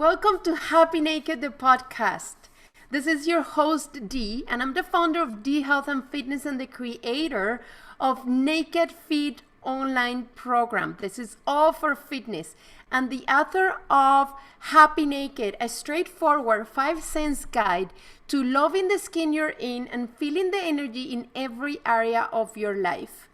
Welcome to Happy Naked, the podcast. This is your host, Dee, and I'm the founder of Dee Health and Fitness and the creator of Naked Fit online program. This is all for fitness. And the author of Happy Naked, a straightforward 5-sense guide to loving the skin you're in and feeling the energy in every area of your life.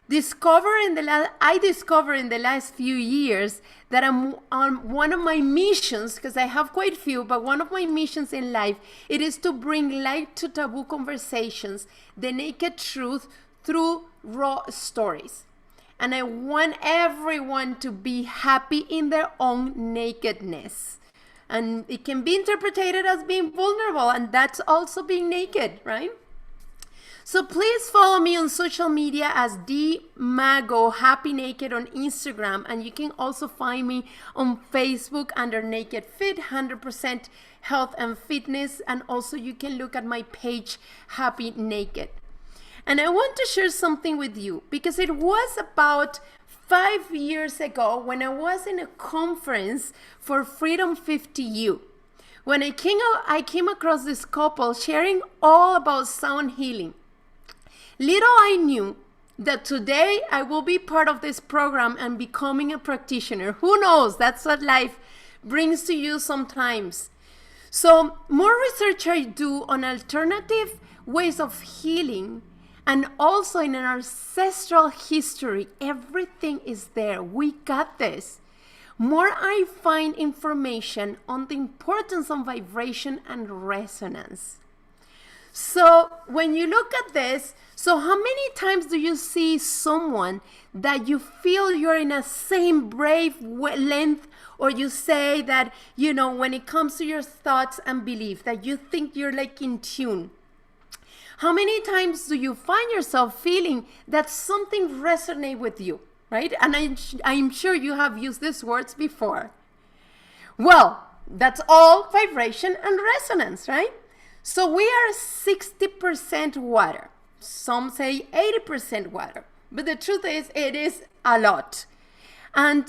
I discovered in the last few years that I'm on one of my missions, because I have quite a few, but one of my missions in life, it is to bring light to taboo conversations, the naked truth through raw stories. And I want everyone to be happy in their own nakedness. And it can be interpreted as being vulnerable, and that's also being naked, right? So please follow me on social media as DMago Happy Naked on Instagram, and you can also find me on Facebook under Naked Fit 100% Health and Fitness, and also you can look at my page Happy Naked. And I want to share something with you because it was about 5 years ago when I was in a conference for Freedom 50U. When I came across this couple sharing all about sound healing. Little I knew that today I will be part of this program and becoming a practitioner. Who knows? That's what life brings to you sometimes. So more research I do on alternative ways of healing and also in an ancestral history. Everything is there. We got this. More I find information on the importance of vibration and resonance. So when you look at this, so how many times do you see someone that you feel you're in a same wavelength, or you say that, when it comes to your thoughts and belief, that you think you're like in tune? How many times do you find yourself feeling that something resonates with you, right? And I'm sure you have used these words before. Well, that's all vibration and resonance, right? So we are 60% water. Some say 80% water. But the truth is, it is a lot. And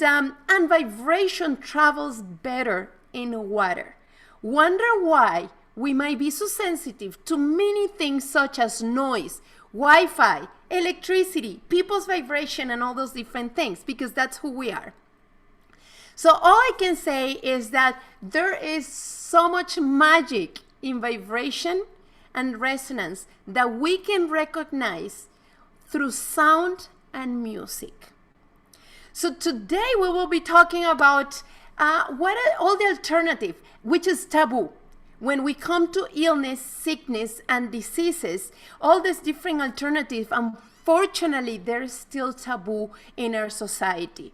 vibration travels better in water. Wonder why we might be so sensitive to many things such as noise, Wi-Fi, electricity, people's vibration, and all those different things, because that's who we are. So all I can say is that there is so much magic in vibration and resonance that we can recognize through sound and music. So today we will be talking about what are all the alternative, which is taboo. When we come to illness, sickness, and diseases, all these different alternatives, unfortunately, they're still taboo in our society.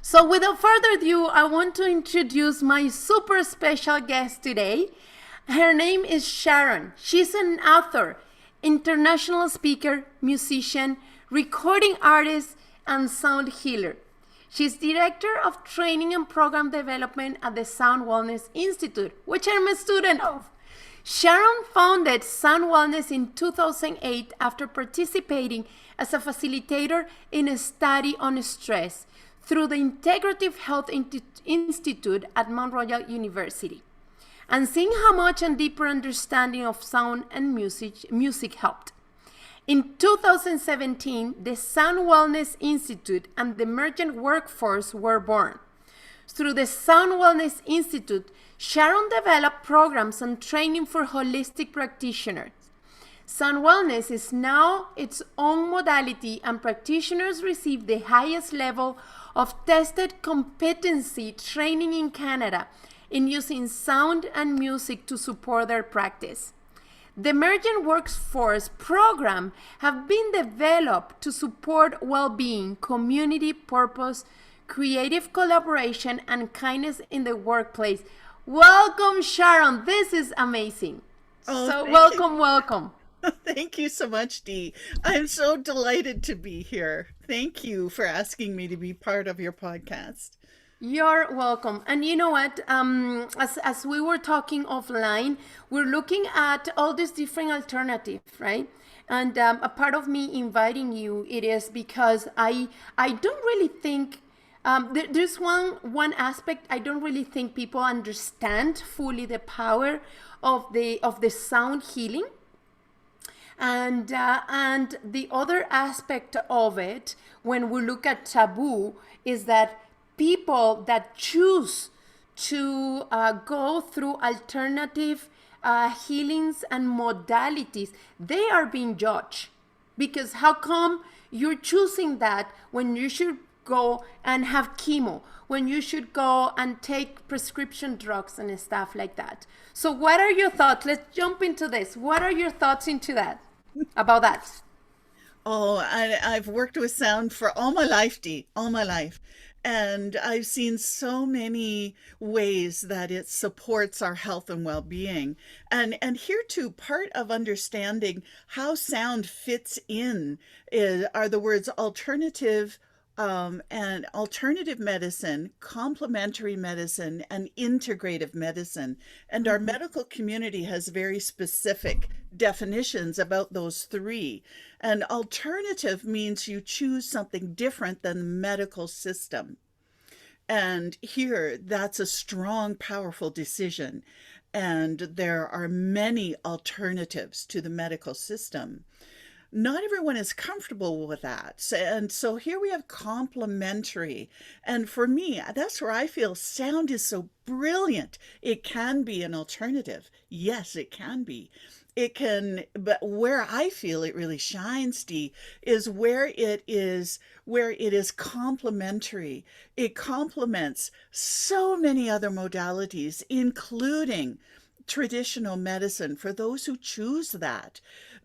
So without further ado, I want to introduce my super special guest today. Her name is Sharon. She's an author, international speaker, musician, recording artist, and sound healer. She's director of training and program development at the Sound Wellness Institute, which I'm a student of. Sharon founded Sound Wellness in 2008 after participating as a facilitator in a study on stress through the Integrative Health Institute at Mount Royal University, and seeing how much and deeper understanding of sound and music helped. In 2017, the Sound Wellness Institute and the Emergent Workforce were born. Through the Sound Wellness Institute, Sharon developed programs and training for holistic practitioners. Sound Wellness is now its own modality, and practitioners receive the highest level of tested competency training in Canada in using sound and music to support their practice. The Emergent Workforce program have been developed to support well-being, community purpose, creative collaboration, and kindness in the workplace. Welcome, Sharon. This is amazing. Welcome. Thank you so much, Dee. I'm so delighted to be here. Thank you for asking me to be part of your podcast. You're welcome. And you know what? As we were talking offline, we're looking at all these different alternatives, right? And a part of me inviting you, it is because I don't really think There's one aspect I don't really think people understand fully the power of the sound healing, and the other aspect of it, when we look at taboo, is that people that choose to go through alternative healings and modalities, they are being judged. Because how come you're choosing that when you should go and have chemo, when you should go and take prescription drugs and stuff like that? So what are your thoughts? Let's jump into this. What are your thoughts into that, about that? Oh, I've worked with sound for all my life, Dee, all my life. And I've seen so many ways that it supports our health and well-being. And here too, part of understanding how sound fits in are the words alternative and alternative medicine, complementary medicine, and integrative medicine. And our medical community has very specific definitions about those three. And alternative means you choose something different than the medical system. And here, that's a strong, powerful decision. And there are many alternatives to the medical system. Not everyone is comfortable with that. And so here we have complementary. And for me, that's where I feel sound is so brilliant. It can be an alternative. Yes, it can be. It can, but where I feel it really shines, Dee, is where it is complementary. It complements so many other modalities, including traditional medicine for those who choose that.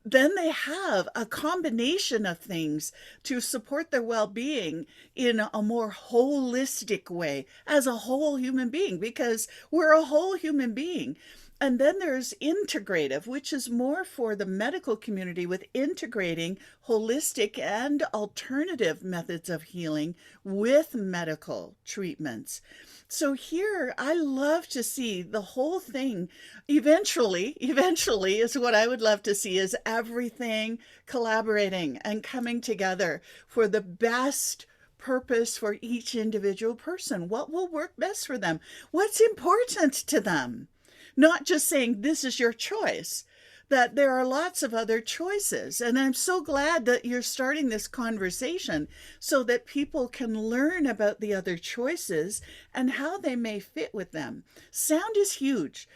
Then they have a combination of things to support their well-being in a more holistic way as a whole human being, because we're a whole human being. And then there's integrative, which is more for the medical community, with integrating holistic and alternative methods of healing with medical treatments. So here, I love to see the whole thing. Eventually is what I would love to see, is everything collaborating and coming together for the best purpose for each individual person. What will work best for them? What's important to them? Not just saying this is your choice, that there are lots of other choices. And I'm so glad that you're starting this conversation so that people can learn about the other choices and how they may fit with them. Sound is huge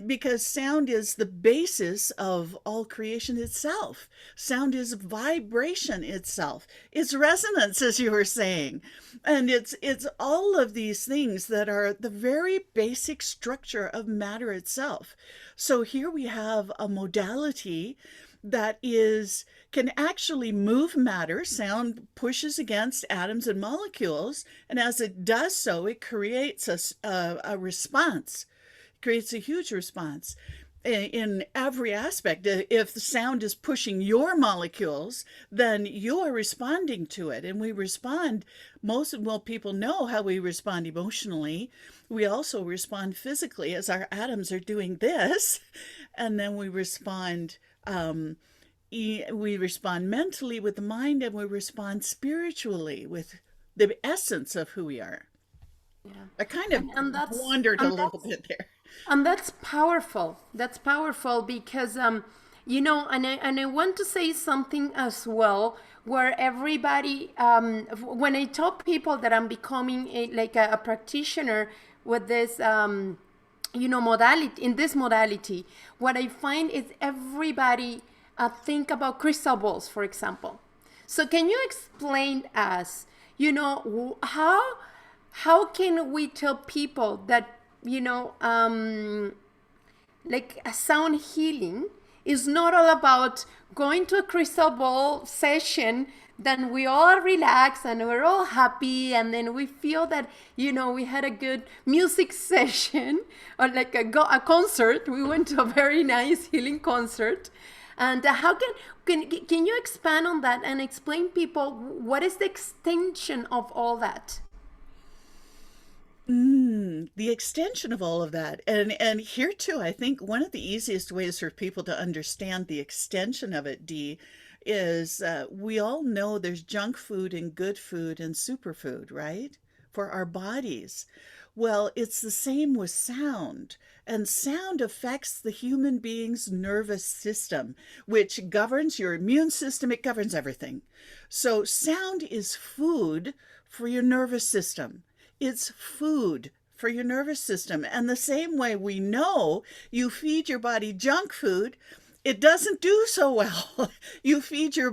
because sound is the basis of all creation itself. Sound is vibration itself. It's resonance, as you were saying. And it's all of these things that are the very basic structure of matter itself. So here we have a modality that can actually move matter. Sound pushes against atoms and molecules, and as it does so, it creates a response. It creates a huge response in every aspect. If the sound is pushing your molecules, then you are responding to it. And we respond, most people know how we respond emotionally. We also respond physically, as our atoms are doing this. And then we respond mentally with the mind, and we respond spiritually with the essence of who we are. Yeah. I kind of wandered a little bit there. And that's powerful. That's powerful because, and I want to say something as well, where everybody, when I tell people that I'm becoming a practitioner with this, modality, in this modality, what I find is everybody think about crystal balls, for example. So can you explain us, how can we tell people that, like a sound healing is not all about going to a crystal ball session, then we all relax and we're all happy, and then we feel that we had a good music session, or like a concert. We went to a very nice healing concert. And how can you expand on that and explain people what is the extension of all that? The extension of all of that. And here too, I think one of the easiest ways for people to understand the extension of it, Dee, is we all know there's junk food and good food and superfood, right? for our bodies. Well, it's the same with sound. And sound affects the human being's nervous system, which governs your immune system. It governs everything. So sound is food for your nervous system. It's food for your nervous system. And the same way we know you feed your body junk food, it doesn't do so well. You feed your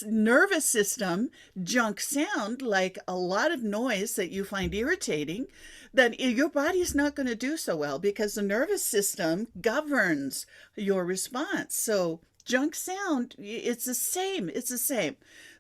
nervous system junk sound, like a lot of noise that you find irritating, then your body's not going to do so well because the nervous system governs your response. So junk sound, it's the same. It's the same.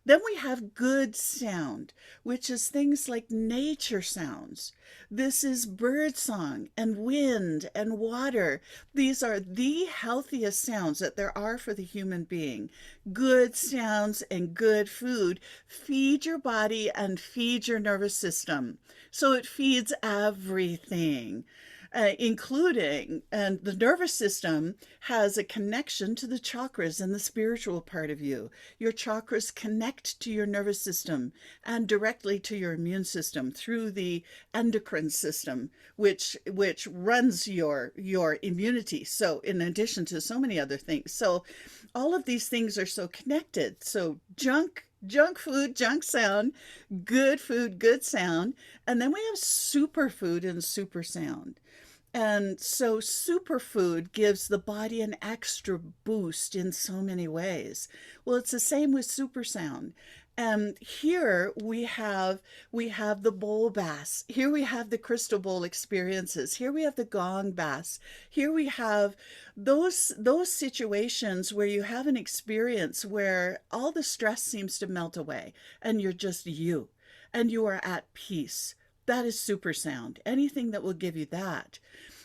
Then we have good sound, which is things like nature sounds. This is bird song and wind and water. These are the healthiest sounds that there are for the human being. Good sounds and good food feed your body and feed your nervous system. So it feeds everything. Including, and the nervous system has a connection to the chakras and the spiritual part of you. Your chakras connect to your nervous system and directly to your immune system through the endocrine system, which runs your immunity. So in addition to so many other things. So all of these things are so connected. So junk food, junk sound, good food, good sound. And then we have superfood and super sound. And so superfood gives the body an extra boost in so many ways. Well, it's the same with super sound. And here we have the bowl baths. Here we have the crystal bowl experiences. Here we have the gong baths. Here we have those situations where you have an experience where all the stress seems to melt away and you're just you and you are at peace. That is super sound. Anything that will give you that.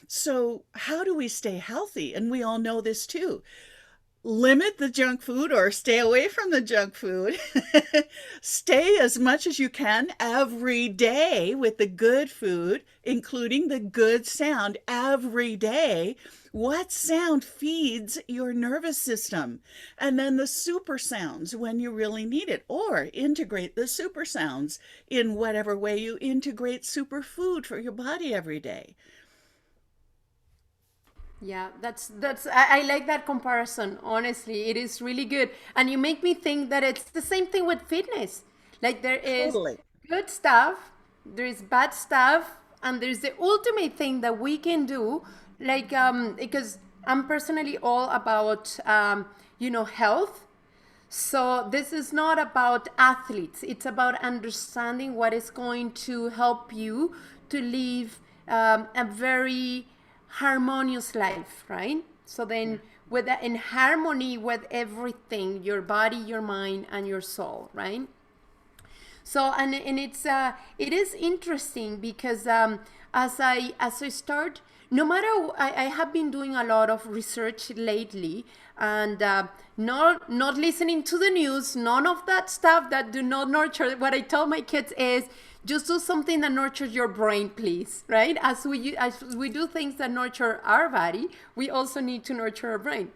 So how do we stay healthy? And we all know this too. Limit the junk food or stay away from the junk food. Stay as much as you can every day with the good food, including the good sound every day. What sound feeds your nervous system? And then the super sounds when you really need it, or integrate the super sounds in whatever way you integrate super food for your body every day. Yeah, I like that comparison. Honestly, it is really good. And you make me think that it's the same thing with fitness. Like there is Totally. good stuff, there is bad stuff, and there's the ultimate thing that we can do. Like because I'm personally all about health. So this is not about athletes. It's about understanding what is going to help you to live a very harmonious life, right? So then with that, in harmony with everything, your body, your mind, and your soul, right? So and it is interesting because as I start, no matter I have been doing a lot of research lately, and not listening to the news, none of that stuff that do not nurture. What I tell my kids is just do something that nurtures your brain, please, right? As we do things that nurture our body, we also need to nurture our brain.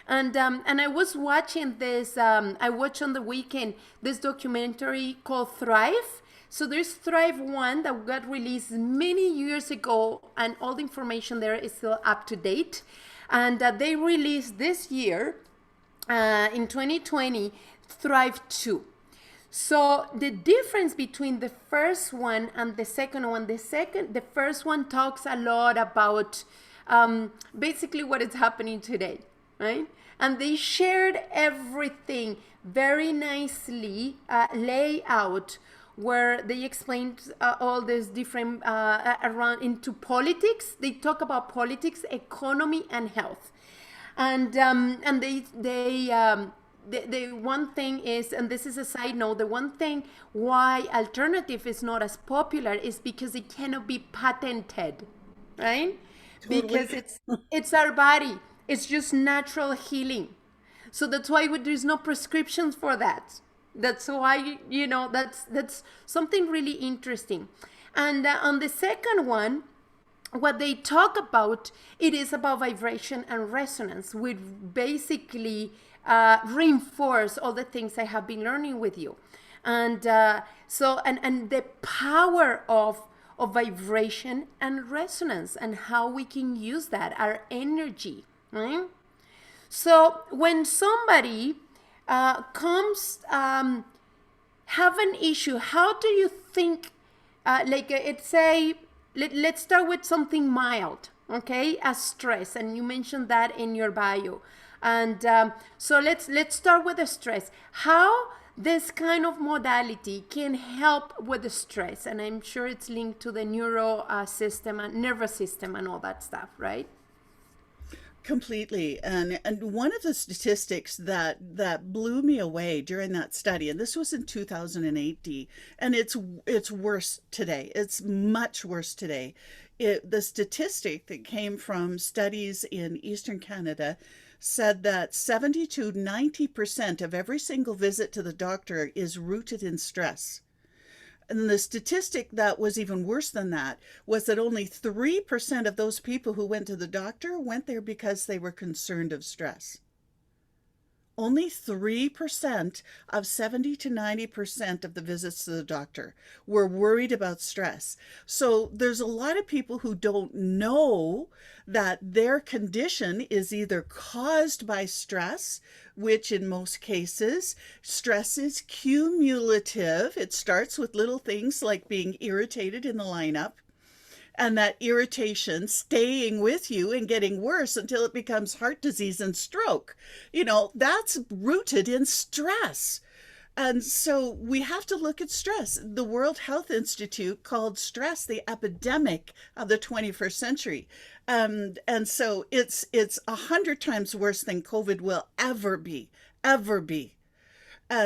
And I was watching this. I watched on the weekend this documentary called Thrive. So there's Thrive 1 that got released many years ago, and all the information there is still up to date. And they released this year, in 2020, Thrive 2. So the difference between the first one and the second one, the first one talks a lot about basically what is happening today, right? And they shared everything very nicely laid out, where they explained all these different around into politics. They talk about politics, economy, and health, and the one thing is, and this is a side note, the one thing why alternative is not as popular is because it cannot be patented, right? Totally. Because it's our body. It's just natural healing. So that's why there's no prescriptions for that. That's why, that's something really interesting. And on the second one, what they talk about, it is about vibration and resonance, which basically reinforce all the things I have been learning with you. And and the power of vibration and resonance, and how we can use that, our energy, right? So when somebody comes have an issue, how do you think, it's say, let's start with something mild, okay, as stress, and you mentioned that in your bio. And so let's start with the stress. How this kind of modality can help with the stress, and I'm sure it's linked to the neuro system and nervous system and all that stuff, right? Completely. And one of the statistics that blew me away during that study, and this was in 2008, and it's worse today. It's much worse today. The statistic that came from studies in Eastern Canada said that 70 to 90% of every single visit to the doctor is rooted in stress. And the statistic that was even worse than that was that only 3% of those people who went to the doctor went there because they were concerned of stress. Only 3% of 70 to 90% of the visits to the doctor were worried about stress. So there's a lot of people who don't know that their condition is either caused by stress, which in most cases, stress is cumulative. It starts with little things like being irritated in the lineup, and that irritation staying with you and getting worse until it becomes heart disease and stroke. That's rooted in stress. And so we have to look at stress. The World Health Institute called stress the epidemic of the 21st century. And so it's 100 times worse than COVID will ever be,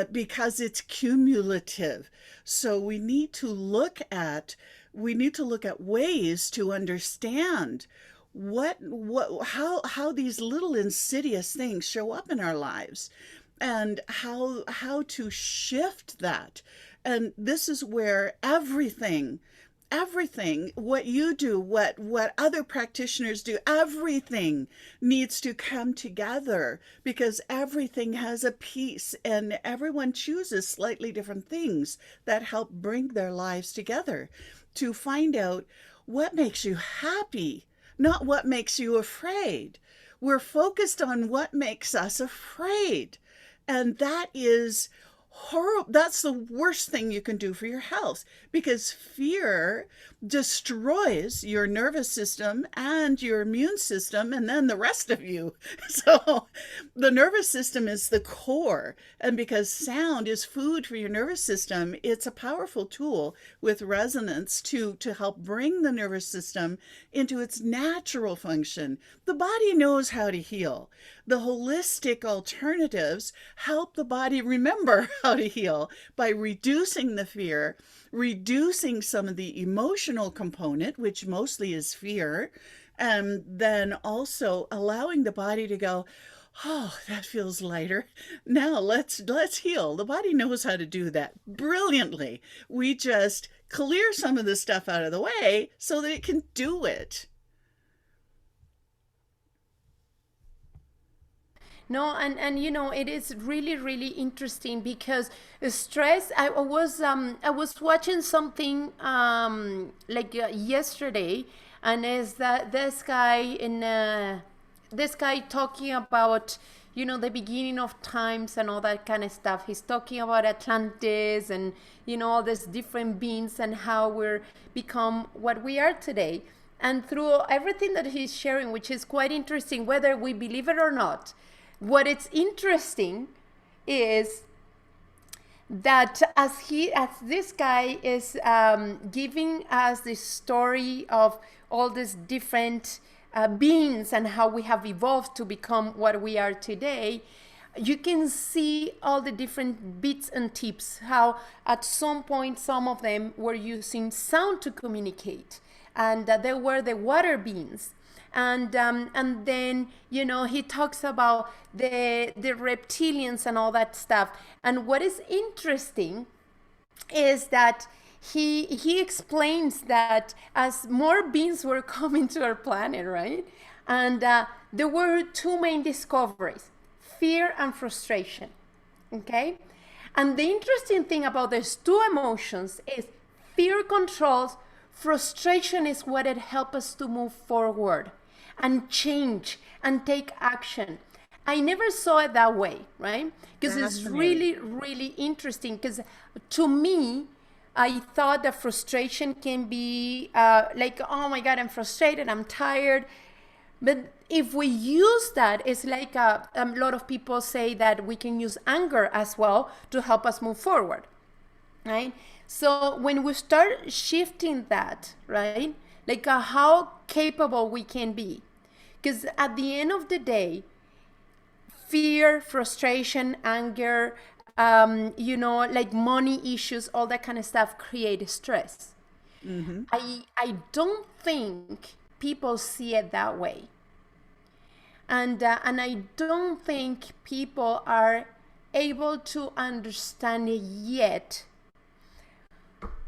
because it's cumulative. So we need to look at ways to understand how these little insidious things show up in our lives, and how to shift that. And this is where everything, what you do, what other practitioners do, everything needs to come together, because everything has a piece, and everyone chooses slightly different things that help bring their lives together to find out what makes you happy, not what makes you afraid. We're focused on what makes us afraid. And that is horrible. That's the worst thing you can do for your health, because fear destroys your nervous system and your immune system, and then the rest of you. So the nervous system is the core, and because sound is food for your nervous system, it's a powerful tool with resonance to help bring the nervous system into its natural function. The body knows how to heal. The holistic alternatives help the body remember how to heal by reducing the fear, reducing some of the emotional component, which mostly is fear, and then also allowing the body to go, oh, that feels lighter. Now let's heal. The body knows how to do that brilliantly. We just clear some of the stuff out of the way so that it can do it. No, and it is really really interesting, because stress. I was watching something yesterday, and is that this guy talking about the beginning of times and all that kind of stuff. He's talking about Atlantis, and all these different beings, and how we're become what we are today. And through everything that he's sharing, which is quite interesting, whether we believe it or not, what it's interesting is that as this guy is giving us this story of all these different beings, and how we have evolved to become what we are today, you can see all the different bits and tips, how at some point some of them were using sound to communicate, and they were the water beings. And then he talks about the reptilians and all that stuff. And what is interesting is that he explains that as more beings were coming to our planet, right, and there were two main discoveries: fear and frustration. Okay, And the interesting thing about these two emotions is fear controls, frustration is what it helps us to move forward and change and take action. I never saw it that way, right? Because it's Fascinating. really, really interesting. Because to me, I thought that frustration can be like, oh my God, I'm frustrated, I'm tired. But if we use that, it's like a lot of people say that we can use anger as well to help us move forward, right? So when we start shifting that, right, like how capable we can be, because at the end of the day, fear, frustration, anger, like money issues, all that kind of stuff create stress. Mm-hmm. I don't think people see it that way, and I don't think people are able to understand it yet.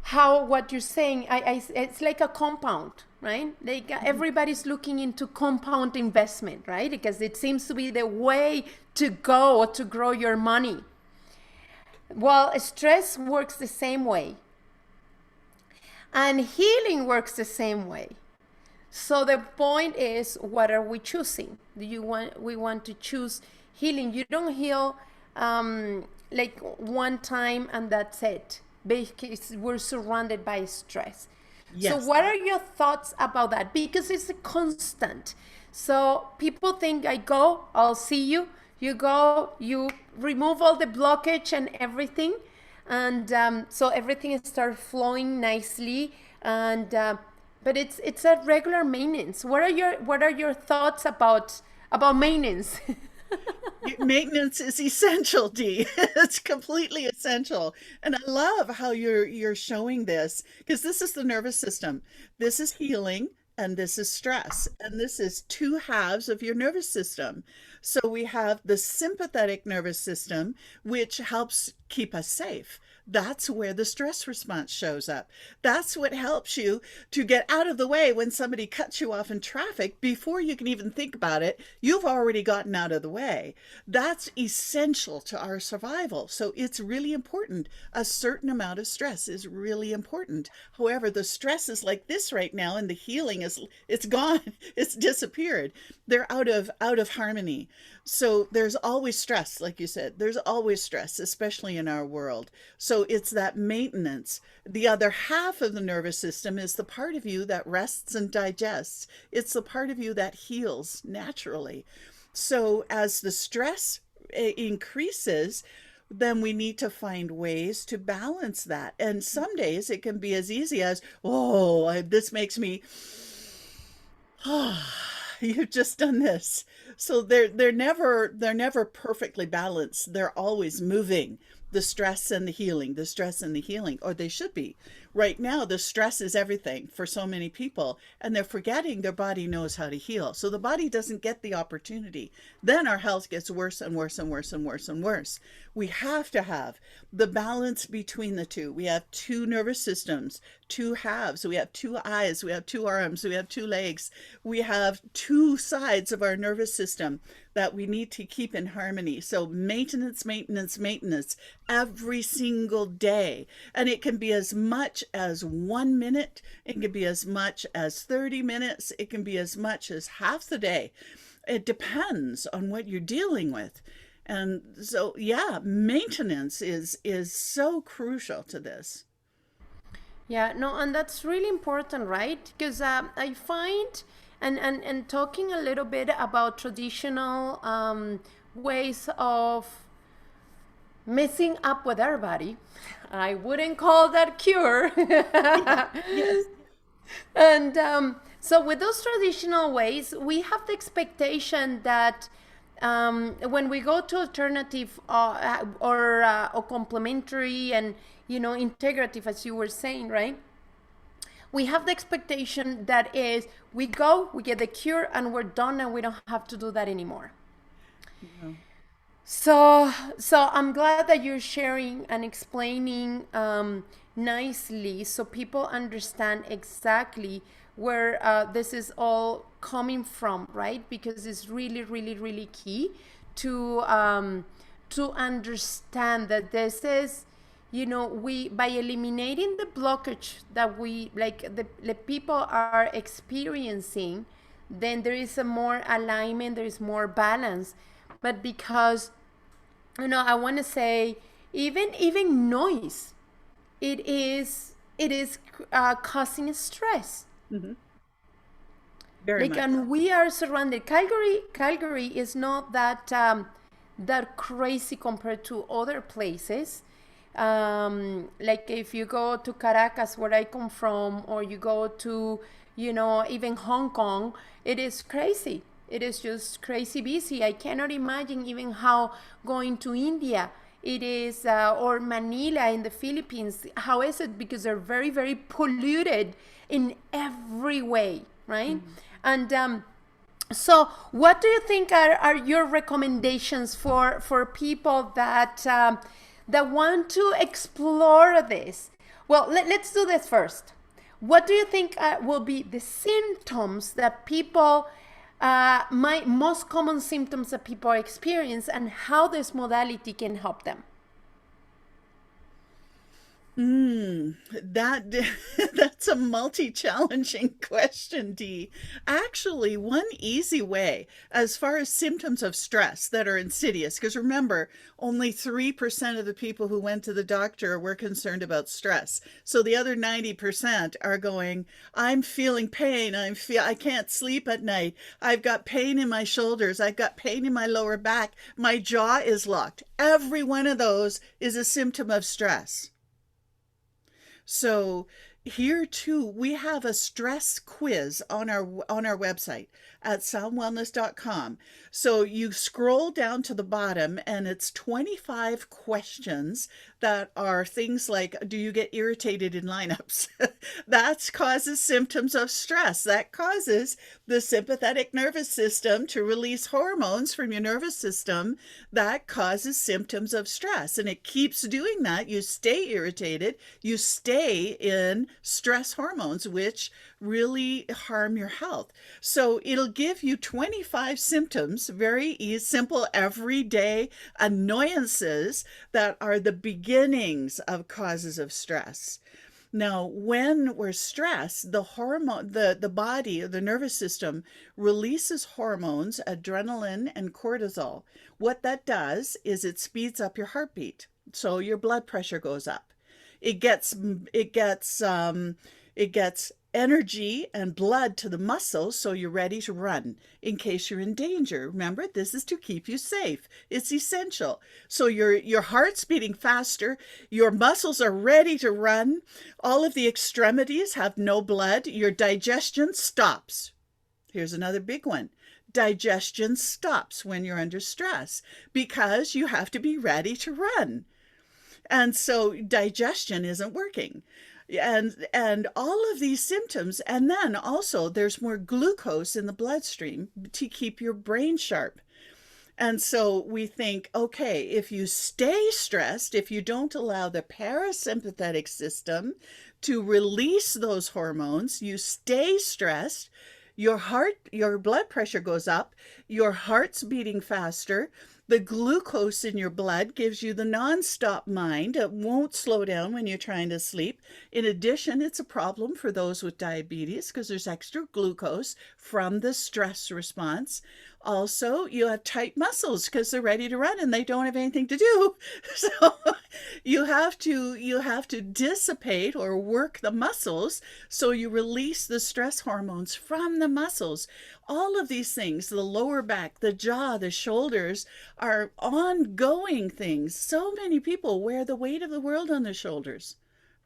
How what you're saying, it's like a compound, right? Like everybody's looking into compound investment, right? Because it seems to be the way to go to grow your money. Well, stress works the same way, and healing works the same way. So the point is, what are we choosing? We want to choose healing. You don't heal like one time and that's it, because we're surrounded by stress. So Yes. what are your thoughts about that? Because it's a constant. So people think, I go, I'll see you. You go, you remove all the blockage and everything, and so everything starts flowing nicely. And but it's a regular maintenance. What are your thoughts about maintenance? Maintenance is essential, Dee. It's completely essential. And I love how you're showing this, because this is the nervous system. This is healing and this is stress. And this is two halves of your nervous system. So we have the sympathetic nervous system, which helps keep us safe. That's where the stress response shows up. That's what helps you to get out of the way when somebody cuts you off in traffic. Before you can even think about it, you've already gotten out of the way. That's essential to our survival. So it's really important. A certain amount of stress is really important. However, the stress is like this right now, and the healing it's gone. It's disappeared. They're out of harmony. So there's always stress, like you said. There's always stress, especially in our world. So it's that maintenance. The other half of the nervous system is the part of you that rests and digests. It's the part of you that heals naturally. So as the stress increases, then we need to find ways to balance that. And some days it can be as easy as, oh, this makes me, oh, you've just done this. So they're never perfectly balanced. They're always moving. The stress and the healing, the stress and the healing, or they should be. Right now, the stress is everything for so many people, and they're forgetting their body knows how to heal. So the body doesn't get the opportunity. Then our health gets worse and worse and worse and worse and worse. We have to have the balance between the two. We have two nervous systems, two halves. We have two eyes, we have two arms, we have two legs. We have two sides of our nervous system that we need to keep in harmony. So maintenance, maintenance, maintenance every single day. And it can be as much as 1 minute, it can be as much as 30 minutes, it can be as much as half the day. It depends on what you're dealing with. And so, yeah, maintenance is so crucial to this. Yeah, no, and that's really important, right? Because I find, and talking a little bit about traditional ways of messing up with our body, I wouldn't call that cure. Yes. And so, with those traditional ways, we have the expectation that when we go to alternative or complementary and integrative, as you were saying, right? We have the expectation that is we go, we get the cure, and we're done, and we don't have to do that anymore. No. So I'm glad that you're sharing and explaining nicely so people understand exactly where this is all coming from, right? Because it's really, really, really key to to understand that this is, we, by eliminating the blockage that we, like the people are experiencing, then there is a more alignment, there is more balance. But because, I want to say, even noise, it is causing stress. Mm-hmm. Very Like, much. and we are surrounded. Calgary is not that crazy compared to other places. Like if you go to Caracas, where I come from, or you go to, even Hong Kong, it is crazy. It is just crazy busy. I cannot imagine even how going to India it is, or Manila in the Philippines. How is it? Because they're very, very polluted in every way, right? Mm-hmm. And so, what do you think are your recommendations for people that want to explore this? Well, let's do this first. What do you think will be the symptoms that people, most common symptoms that people experience, and how this modality can help them? That that's a multi-challenging question, Dee. Actually, one easy way, as far as symptoms of stress that are insidious, because remember, only 3% of the people who went to the doctor were concerned about stress. So the other 90% are going, I'm feeling pain, I can't sleep at night. I've got pain in my shoulders, I've got pain in my lower back, my jaw is locked. Every one of those is a symptom of stress. So here too, we have a stress quiz on our website at soundwellness.com. So you scroll down to the bottom and it's 25 questions that are things like, do you get irritated in lineups? That causes symptoms of stress. That causes the sympathetic nervous system to release hormones from your nervous system. That causes symptoms of stress. And it keeps doing that. You stay irritated. You stay in stress hormones, which really harm your health. So it'll give you 25 symptoms, very easy, simple, everyday annoyances that are the beginnings of causes of stress. Now, when we're stressed, the body, the nervous system releases hormones, adrenaline and cortisol. What that does is it speeds up your heartbeat. So your blood pressure goes up. It gets energy and blood to the muscles so you're ready to run in case you're in danger. Remember, this is to keep you safe. It's essential. So your heart's beating faster, your muscles are ready to run, all of the extremities have no blood, your digestion stops. Here's another big one. Digestion stops when you're under stress because you have to be ready to run. And so digestion isn't working. And all of these symptoms, and then also there's more glucose in the bloodstream to keep your brain sharp. And so we think, okay, if you stay stressed, if you don't allow the parasympathetic system to release those hormones, you stay stressed, your blood pressure goes up, your heart's beating faster, the glucose in your blood gives you the non-stop mind. It won't slow down when you're trying to sleep. In addition, it's a problem for those with diabetes because there's extra glucose from the stress response. Also, you have tight muscles because they're ready to run and they don't have anything to do. So you have to dissipate or work the muscles so you release the stress hormones from the muscles. All of these things, the lower back, the jaw, the shoulders, are ongoing things. So many people wear the weight of the world on their shoulders,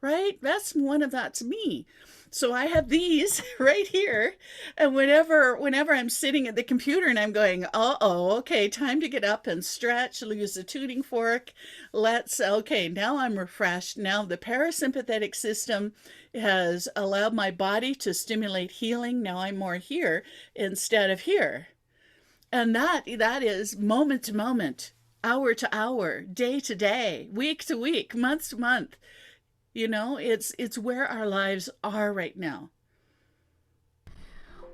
right? That's me. So I have these right here. And whenever I'm sitting at the computer and I'm going, okay, time to get up and stretch, use the tuning fork. Now I'm refreshed. Now the parasympathetic system has allowed my body to stimulate healing. Now I'm more here instead of here. And that is moment to moment, hour to hour, day to day, week to week, month to month. It's where our lives are right now.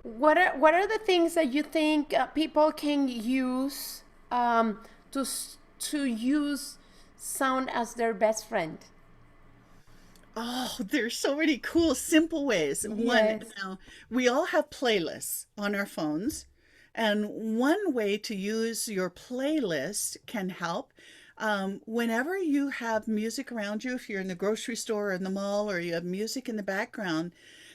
What are the things that you think people can use to to use sound as their best friend? Oh, there's so many cool, simple ways. One, Yes. now, we all have playlists on our phones, and one way to use your playlist can help. Whenever you have music around you, if you're in the grocery store or in the mall, or you have music in the background,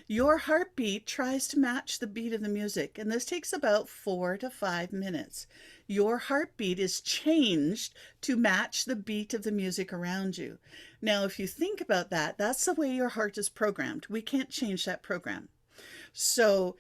your heartbeat tries to match the beat of the music, and this takes about 4 to 5 minutes. Your heartbeat is changed to match the beat of the music around you. Now, if you think about that, that's the way your heart is programmed. We can't change that program. So,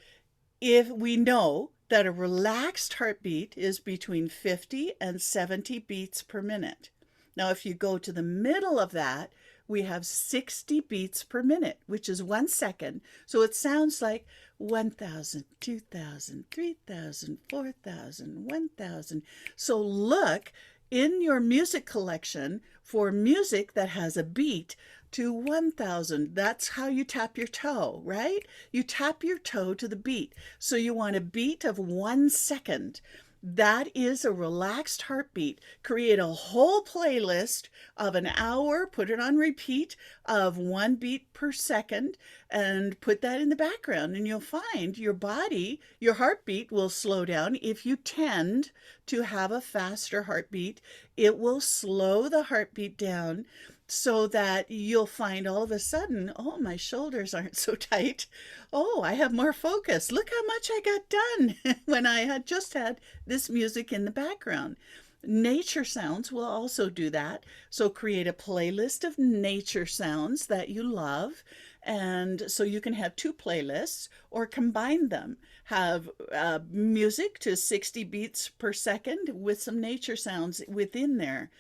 if we know that a relaxed heartbeat is between 50 and 70 beats per minute. Now, if you go to the middle of that, we have 60 beats per minute, which is 1 second. So it sounds like 1,000, 2,000, 3,000, 4,000, 1,000. So look in your music collection for music that has a beat to 1,000. That's how you tap your toe, right? You tap your toe to the beat. So you want a beat of 1 second. That is a relaxed heartbeat. Create a whole playlist of an hour, put it on repeat of 1 beat per second, and put that in the background. And you'll find your body, your heartbeat will slow down. If you tend to have a faster heartbeat, it will slow the heartbeat down so that you'll find all of a sudden, oh, my shoulders aren't so tight. Oh, I have more focus. Look how much I got done when I had just had this music in the background. Nature sounds will also do that. So create a playlist of nature sounds that you love. And so you can have two playlists or combine them. Have music to 60 beats per second with some nature sounds within there.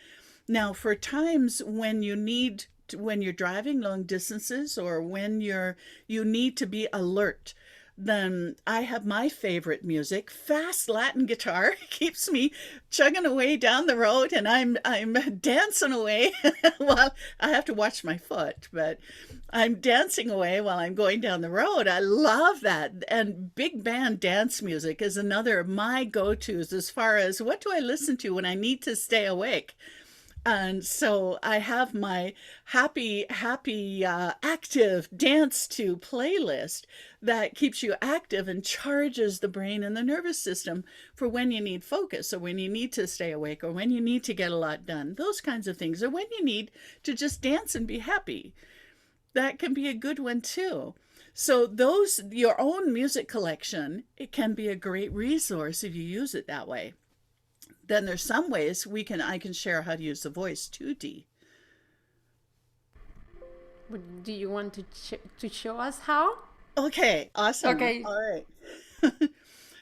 Now, for times when you need to, when you're driving long distances or when you need to be alert, then I have my favorite music. Fast Latin guitar keeps me chugging away down the road, and I'm dancing away while I have to watch my foot, but I'm dancing away while I'm going down the road. I love that. And big band dance music is another of my go-tos as far as what do I listen to when I need to stay awake. And so I have my happy, active dance to playlist that keeps you active and charges the brain and the nervous system for when you need focus or when you need to stay awake or when you need to get a lot done. Those kinds of things, or when you need to just dance and be happy. That can be a good one too. So your own music collection, it can be a great resource if you use it that way. Then there's some ways I can share how to use the voice too, Dee. Do you want to show us how? Okay, awesome. Okay. All right.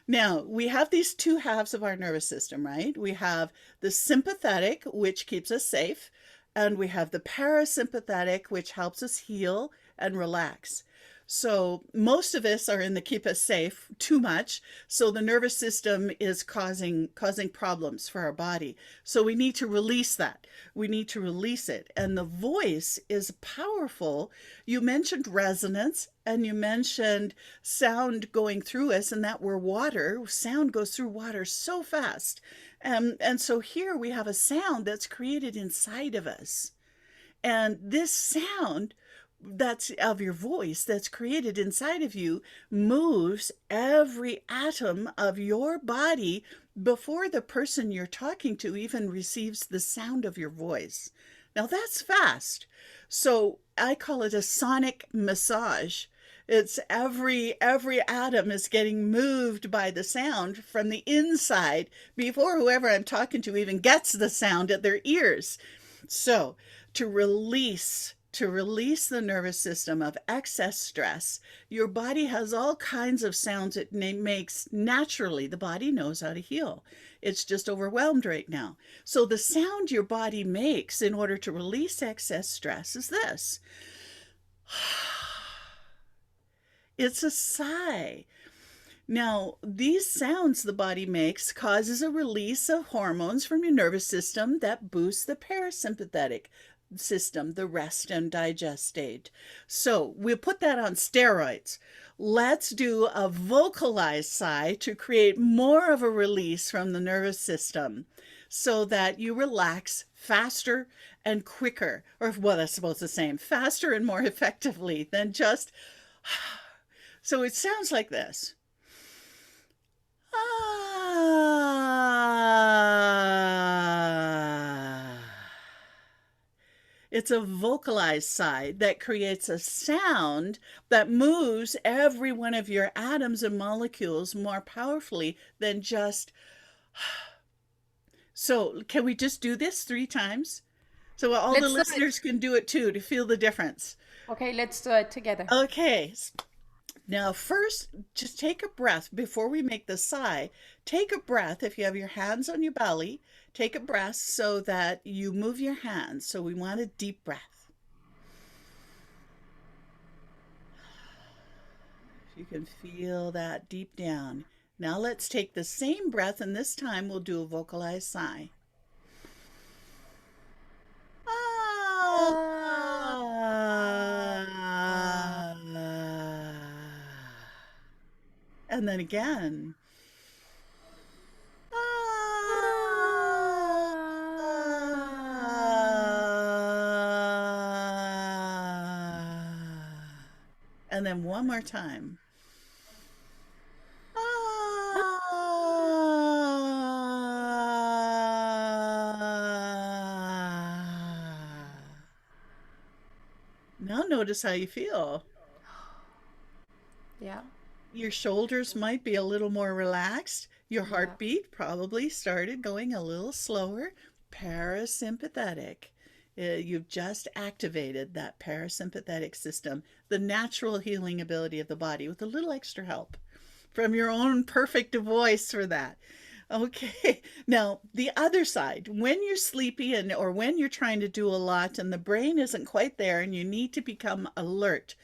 Now, we have these two halves of our nervous system, right? We have the sympathetic, which keeps us safe, and we have the parasympathetic, which helps us heal and relax. So most of us are in the keep us safe too much. So the nervous system is causing problems for our body. So we need to release that. We need to release it. And the voice is powerful. You mentioned resonance and you mentioned sound going through us, and that we're water. Sound goes through water so fast. And so here we have a sound that's created inside of us. And this sound that's of your voice that's created inside of you moves every atom of your body before the person you're talking to even receives the sound of your voice. Now that's fast. So I call it a sonic massage. It's every atom is getting moved by the sound from the inside before whoever I'm talking to even gets the sound at their ears. So to release the nervous system of excess stress, your body has all kinds of sounds it makes naturally. The body knows how to heal. It's just overwhelmed right now. So the sound your body makes in order to release excess stress is this. It's a sigh. Now, these sounds the body makes causes a release of hormones from your nervous system that boosts the parasympathetic system, the rest and digest state. So we'll put that on steroids. Let's do a vocalized sigh to create more of a release from the nervous system. so that you relax faster and quicker, or well, that's supposed the same, faster and more effectively than just. So it sounds like this. Ah. It's a vocalized sigh that creates a sound that moves every one of your atoms and molecules more powerfully than just. So, can we just do this 3 times? So all the Let's do it. listeners can do it too to feel the difference. Okay, let's do it together. Okay. Now, first, just take a breath before we make the sigh. Take a breath. If you have your hands on your belly, take a breath so that you move your hands. So we want a deep breath. You can feel that deep down. Now let's take the same breath, and this time we'll do a vocalized sigh. And then again. And then one more time. Now notice how you feel. Yeah. Your shoulders might be a little more relaxed. Your Yeah. heartbeat probably started going a little slower. Parasympathetic. You've just activated that parasympathetic system, the natural healing ability of the body, with a little extra help from your own perfect voice for that. Okay, now the other side, when you're sleepy and or when you're trying to do a lot and the brain isn't quite there and you need to become alert,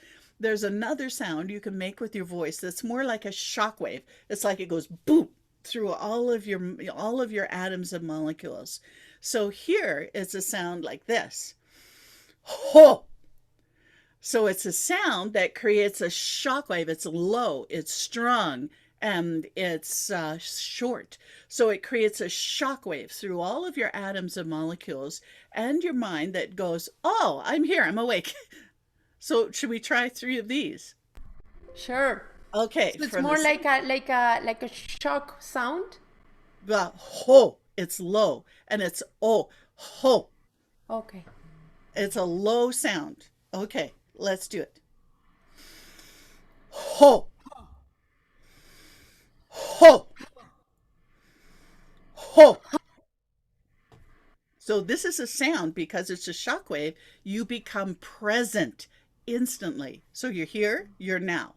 there's another sound you can make with your voice that's more like a shock wave. It's like it goes boom through all of your atoms and molecules. So here is a sound like this. Ho! So it's a sound that creates a shock wave. It's low, it's strong, and it's short. So it creates a shock wave through all of your atoms and molecules and your mind that goes, oh, I'm here, I'm awake. So should we try 3 of these? Sure. Okay, So it's from more the like a shock sound. ho, it's low, and it's oh, ho. Okay. It's a low sound. Okay, let's do it. Ho, ho, ho. So this is a sound because it's a shock wave. You become present instantly. So you're here, you're now.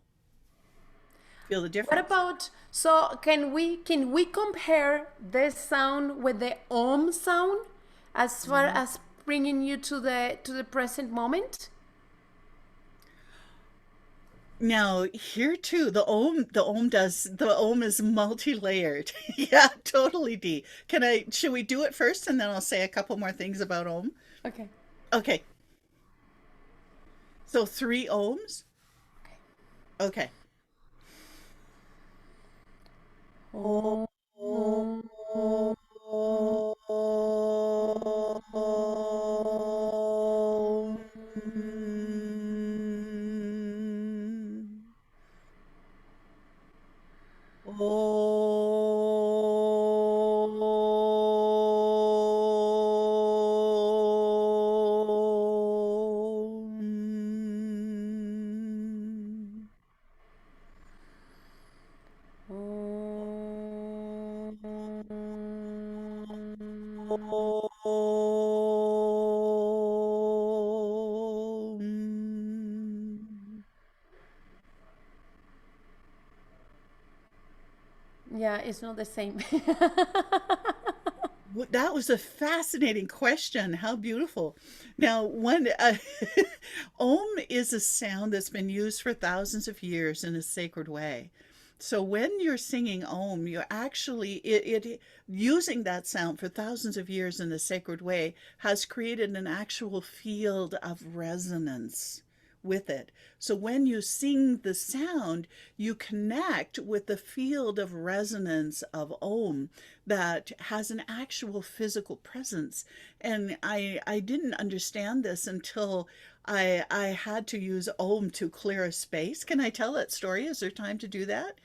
Feel the What difference? about, so can we compare this sound with the sound as far as bringing you to the present moment? Now here too, the ohm is multi-layered. Yeah, totally, D. Should we do it first and then I'll say a couple more things about ohm? Okay. Okay. So 3 ohms? Okay. Oh, oh, oh, yeah, it's not the same. That was a fascinating question. How beautiful. Now, one ohm is a sound that's been used for thousands of years in a sacred way. So when you're singing Om, you're actually it using that sound for thousands of years in a sacred way has created an actual field of resonance with it. So when you sing the sound, you connect with the field of resonance of Om that has an actual physical presence. And I didn't understand this until I had to use Om to clear a space. Can I tell that story? Is there time to do that?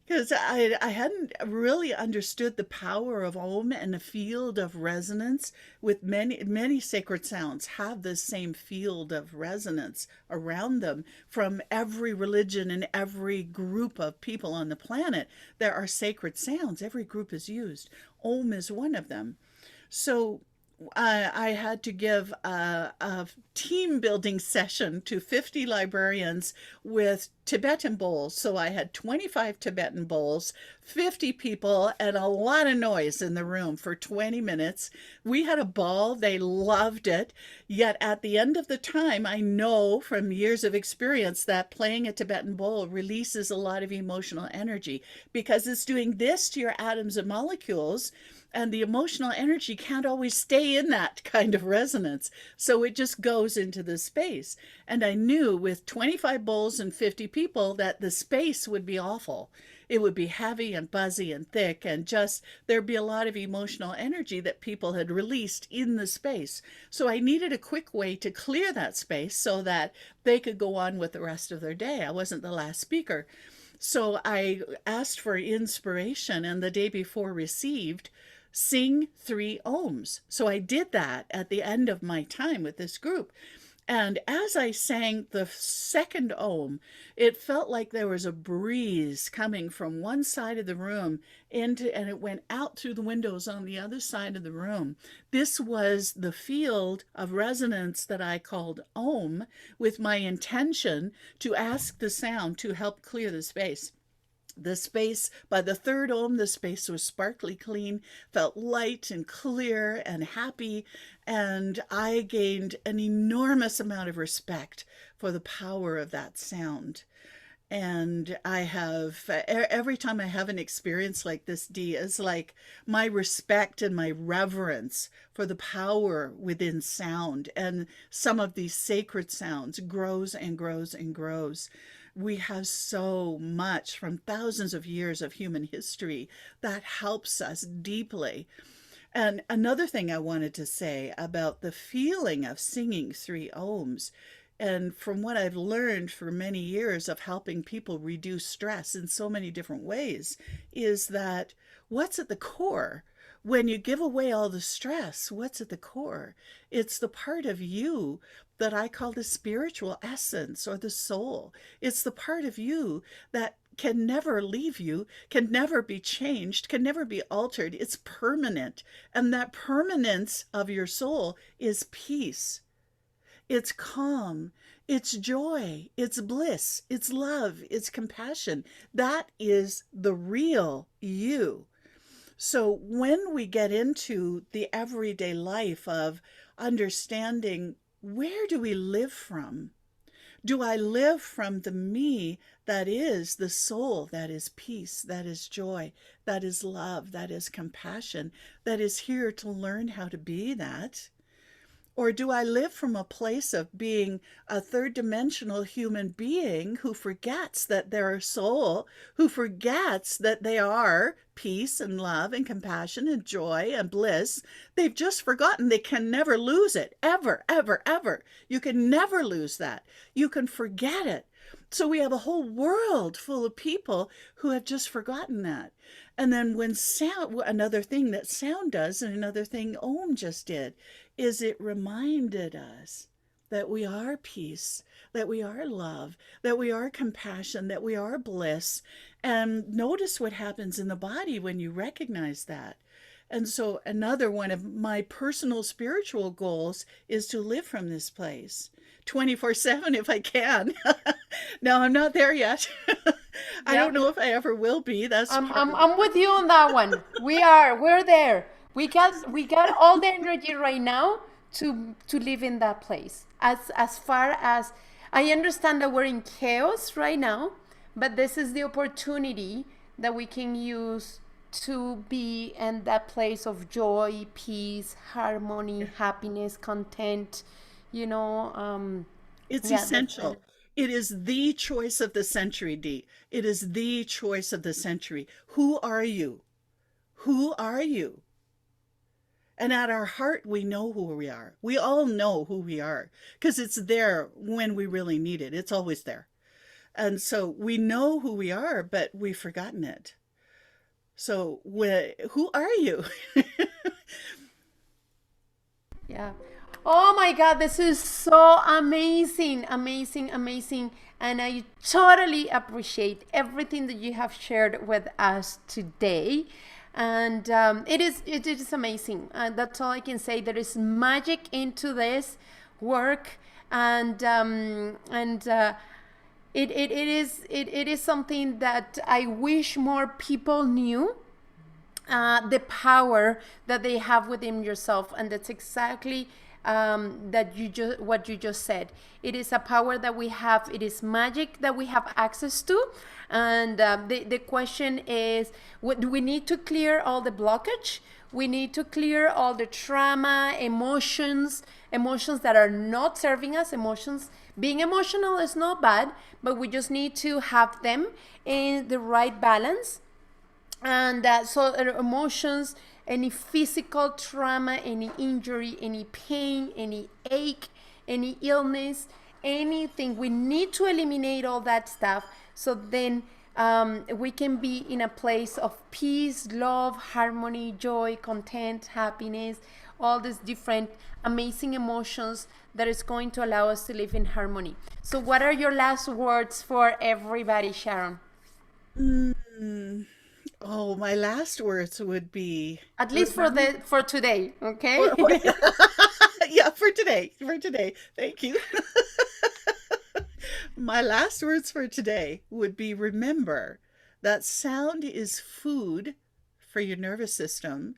Because I hadn't really understood the power of Om and the field of resonance. With many sacred sounds have this same field of resonance around them. From every religion and every group of people on the planet, there are sacred sounds. Every group is used. Om is one of them. So I had to give a team building session to 50 librarians with Tibetan bowls. So I had 25 Tibetan bowls, 50 people, and a lot of noise in the room for 20 minutes. We had a ball. They loved it. Yet at the end of the time, I know from years of experience that playing a Tibetan bowl releases a lot of emotional energy because it's doing this to your atoms and molecules. And the emotional energy can't always stay in that kind of resonance. So it just goes into the space. And I knew with 25 bowls and 50 people that the space would be awful. It would be heavy and buzzy and thick, and just there'd be a lot of emotional energy that people had released in the space. So I needed a quick way to clear that space so that they could go on with the rest of their day. I wasn't the last speaker. So I asked for inspiration, and the day before received, sing 3 ohms. So I did that at the end of my time with this group. And as I sang the second ohm, it felt like there was a breeze coming from one side of the room and it went out through the windows on the other side of the room. This was the field of resonance that I called ohm, with my intention to ask the sound to help clear the space. The space, by the third ohm, the space was sparkly clean, felt light and clear and happy, and I gained an enormous amount of respect for the power of that sound. And I have, every time I have an experience like this, Dee, is like my respect and my reverence for the power within sound. And some of these sacred sounds grows and grows and grows. We have so much from thousands of years of human history that helps us deeply. And another thing I wanted to say about the feeling of singing 3 ohms, and from what I've learned for many years of helping people reduce stress in so many different ways, is that what's at the core? When you give away all the stress, what's at the core? It's the part of you that I call the spiritual essence or the soul. It's the part of you that can never leave you, can never be changed, can never be altered. It's permanent. And that permanence of your soul is peace. It's calm, it's joy, it's bliss, it's love, it's compassion. That is the real you. So when we get into the everyday life of understanding, where do we live from? Do I live from the me that is the soul, that is peace, that is joy, that is love, that is compassion, that is here to learn how to be that? Or do I live from a place of being a third dimensional human being who forgets that they're a soul, who forgets that they are peace and love and compassion and joy and bliss? They've just forgotten they can never lose it, ever, ever, ever. You can never lose that. You can forget it. So we have a whole world full of people who have just forgotten that. And then when sound, another thing that sound does, and another thing Om just did, is it reminded us that we are peace, that we are love, that we are compassion, that we are bliss. And notice what happens in the body when you recognize that. And so another one of my personal spiritual goals is to live from this place 24/7 if I can. Now, I'm not there yet. I Yeah. don't know if I ever will be. That's I'm with you on that one. We're there. We got all the energy right now to live in that place. As far as I understand that we're in chaos right now, but this is the opportunity that we can use to be in that place of joy, peace, harmony, happiness, content, you know, It's Yeah, that's essential. It is the choice of the century, Dee. It is the choice of the century. Who are you? Who are you? And at our heart, we know who we are. We all know who we are because it's there when we really need it. It's always there. And so we know who we are, but we've forgotten it. So, who are you? Yeah. Oh my God, this is so amazing, amazing, amazing. And I totally appreciate everything that you have shared with us today. And it is amazing. That's all I can say. There is magic into this work, and it is something that I wish more people knew, the power that they have within yourself, and that's exactly that you just what you just said. It is a power that we have. It is magic that we have access to, and the question is, what do we need to clear all the blockage? We need to clear all the trauma, emotions that are not serving us. Emotions, being emotional is not bad, but we just need to have them in the right balance. And so emotions, any physical trauma, any injury, any pain, any ache, any illness, anything, we need to eliminate all that stuff, so then we can be in a place of peace, love, harmony, joy, content, happiness, all these different amazing emotions that is going to allow us to live in harmony. So what are your last words for everybody, Sharon? Mm. Oh, my last words would be At least remember. for today, okay? Or, yeah, for today. For today. Thank you. My last words for today would be remember that sound is food for your nervous system,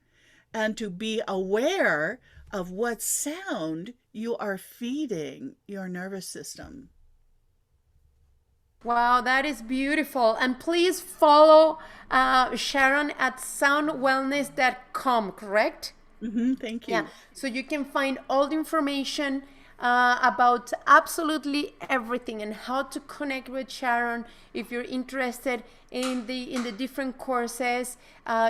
and to be aware of what sound you are feeding your nervous system. Wow, that is beautiful. And please follow Sharon at soundwellness.com, correct? Thank Yeah, you. so you can find all the information about absolutely everything and how to connect with Sharon. If you're interested in the different courses,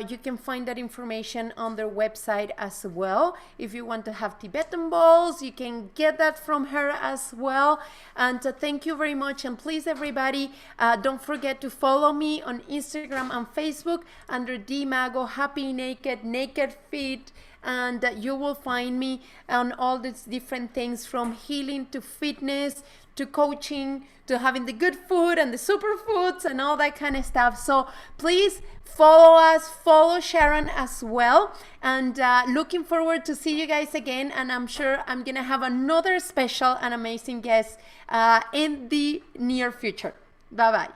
you can find that information on their website as well. If you want to have Tibetan bowls, you can get that from her as well. And thank you very much. And please, everybody, don't forget to follow me on Instagram and Facebook under Mago Happy Naked, Naked Fit, and you will find me on all these different things, from healing to fitness to coaching to having the good food and the superfoods and all that kind of stuff. So please follow us, follow Sharon as well, and looking forward to see you guys again. And I'm sure I'm gonna have another special and amazing guest in the near future. Bye bye.